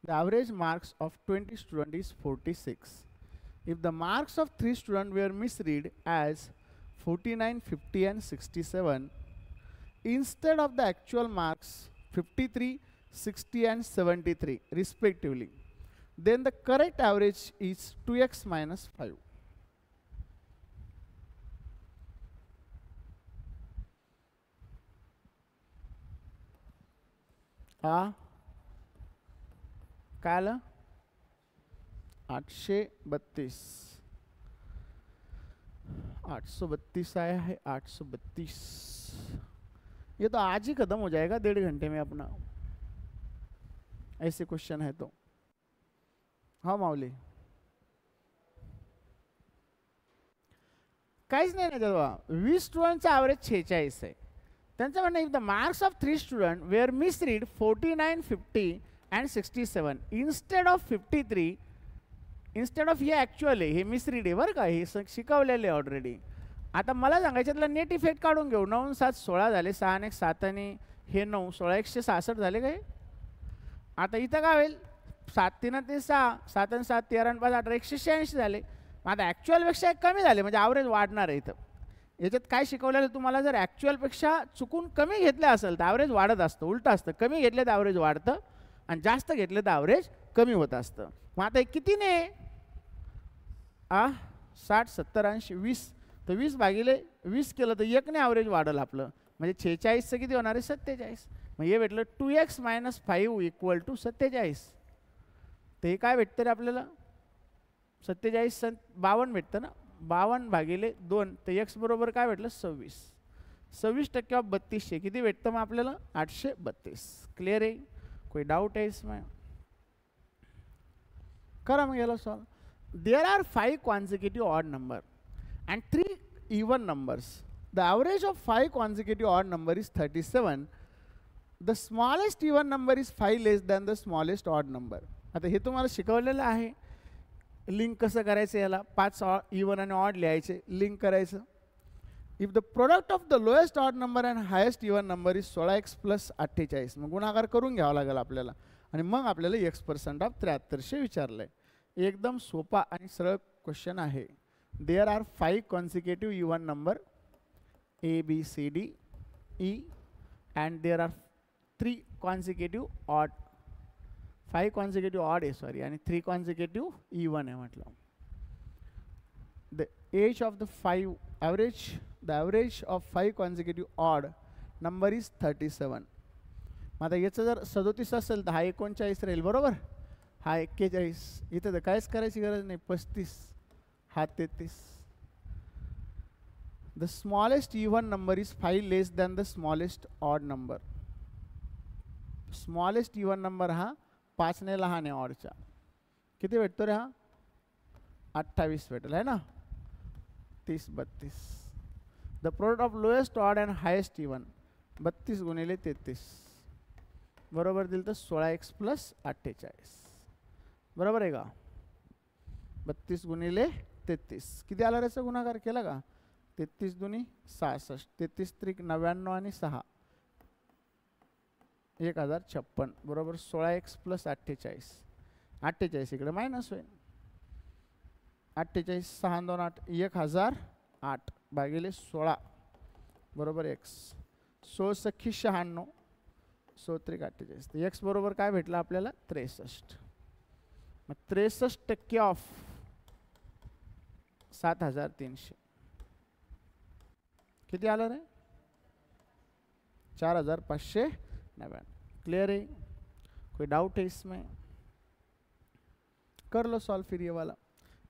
The average marks of 20 students is 46. If the marks of 3 students were misread as 49, 50 and 67, instead of the actual marks 53, 60 and 73 respectively, then the correct average is 2x minus 5. काय आलं 832 832 आया है 832. ये तो आज ही खत्म हो जाएगा 1.5 घंटे में अपना, ऐसे क्वेश्चन है तो. हाँ माऊली काहीच नाही ना तेव्हा. 20 स्टुडंटचा ॲव्हरेज 46 आहे. त्यांचं म्हणणं if the marks of 3 student were misread 49, 50 and 67 instead of 53, instead of हे ॲक्च्युअल आहे, हे मिसरीड आहे बरं का, हे शिकवलेले ऑलरेडी. आता मला सांगायचं त्यातला नेट इफेक्ट काढून घेऊ. 9 7 16 झाले, 6 आणि 7 आणि हे 9 16 166 झाले काय. आता इथं काय होईल 7 3 ते 6 7 आणि 7 13 आणि 5 18 186 झाले. मग आता ॲक्च्युअलपेक्षा कमी झाले म्हणजे ॲव्हरेज वाढणार आहे. इथं याच्यात काय शिकवलेलं तुम्हाला, जर ॲक्च्युअलपेक्षा चुकून कमी घेतले असेल तर ॲव्हरेज वाढत असतं, उलटं असतं. कमी घेतले तर ॲव्हरेज वाढतं आणि जास्त घेतले तर ॲव्हरेज कमी होत असतं. मग आता कितीने 60 70 80 20, तर 20 भागिले 20 केलं तर 1ने ॲव्हरेज वाढेल आपलं, म्हणजे 46चं किती होणार आहे 47. मग हे भेटलं 2x minus 5 इक्वल टू 47. तर हे काय भेटतं रे आपल्याला 47 52 भेटतं ना. 52 भागिले 2 तर x बरोबर काय भेटलं 26. 26% ऑफ 3200 किती भेटतं मग आपल्याला 832. क्लिअर आहे, कोई डाउट है इसमें? करा मग याला solve. There are 5 consecutive odd number and 3 even numbers. The average of 5 consecutive odd number is 37. The smallest even number is 5 less than the smallest odd number. आता हे तुम्हाला शिकवलेलं आहे. लिंक कसं करायचं याला, 5 इवन आणि ऑड लिहायचे, लिंक करायचं. If the product of the lowest odd number and highest even number is 16x plus 48. मग गुणाकार करून घ्यावा लागेल आपल्याला आणि मग आपल्याला x% ऑफ 7300 विचारलंय. एकदम सोपा आणि सरळ क्वेश्चन आहे. There are 5 consecutive even number A B C D E and there are 3 consecutive odd, 5 consecutive odd आहे सॉरी आणि 3 consecutive even आहे म्हटलं. The age of the 5 average, the average of 5 consecutive odd number is 37. मग आता याचं जर 37 असेल तर हा 39 राहील बरोबर, हा 41. इथं तर काहीच करायची गरज नाही, 35 हा 33. The smallest even number is 5 less than the smallest odd number. Smallest even number हा 5 ने लहान आहे ऑडच्या. किती भेटतो रे हा 28 भेटेल है ना. 30 32. The product of lowest odd and highest even 32 गुणिले 33 बरोबर दिलं तर 16x प्लस 48 बरोबर आहे का. 32 गुणिले 33 किती आला याचा गुणाकार केला का 33 दुनी 66, 33 त्रिक 99 आणि 6 1056 बरोबर 16x प्लस 48. 48 इकडे मायनस होईल. 48 6 2 8 1008 भागिले 16 बरोबर x. 16 सख्खी 96 16 त्रिक 48. तर x बरोबर काय भेटलं आपल्याला 63. मग 63% ऑफ 7300 किती आलं रे 4590. क्लियर है, कोई डाउट है इसमें? कर लो सॉल्व फिर ये वाला.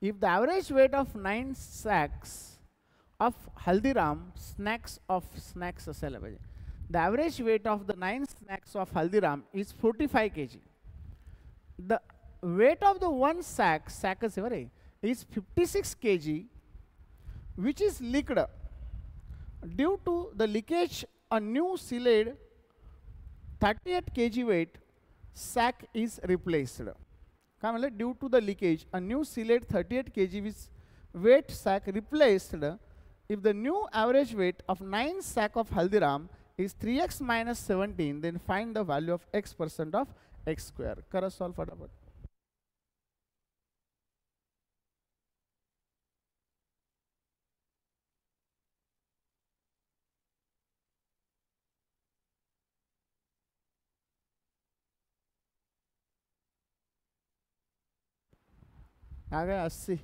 If the average weight of 9 sacks of Haldiram snacks असायला पाहिजे. The average weight of the 9 snacks of Haldiram is 45 kg. The weight of the 1 sack असे बरे is 56 kg which is leaked. Due to the leakage, a new sealed 38 kg weight sack is replaced. काय म्हणलं, due to the leakage a new सिलेट 38 kg weight sack replaced if the new average weight of 9 sack of Haldiram is 3x minus 17, then find the value of x% of x square. करा solve फटाफट. आ गया 80.